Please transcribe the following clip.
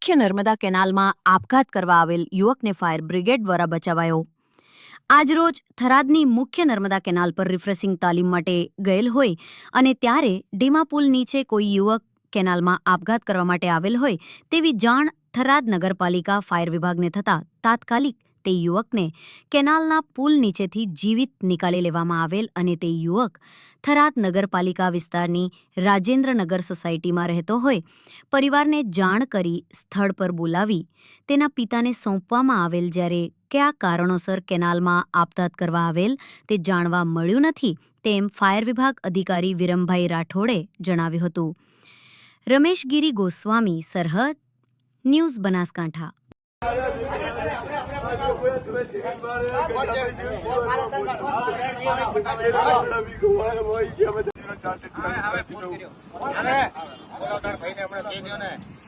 મુખ્ય નર્મદા કેનાલમાં આપઘાત કરવા આવેલ યુવકને ફાયર બ્રિગેડ દ્વારા બચાવાયો. આજરોજ થરાદની મુખ્ય નર્મદા કેનાલ પર રિફ્રેશિંગ તાલીમ માટે ગયેલ હોય અને ત્યારે ડીમા પુલ નીચે કોઈ યુવક કેનાલમાં આપઘાત કરવા માટે આવેલ હોય તેવી જાણ થરાદ નગરપાલિકા ફાયર વિભાગને થતાં તાત્કાલિક તે યુવકને કેનાલના પુલ નીચેથી જીવિત નિકાલી લેવામાં આવેલ અને તે યુવક થરાદ નગરપાલિકા વિસ્તારની રાજેન્દ્રનગર સોસાયટીમાં રહેતો હોય પરિવારને જાણ કરી સ્થળ પર બોલાવી તેના પિતાને સોંપવામાં આવેલ. જ્યારે કયા કારણોસર કેનાલમાં આપઘાત કરવા આવેલ તે જાણવા મળ્યું નથી તેમ ફાયર વિભાગ અધિકારી વિરમભાઈ રાઠોડે જણાવ્યું હતું. રમેશગીરી ગોસ્વામી, સરહદ ન્યૂઝ, બનાસકાંઠા. હવે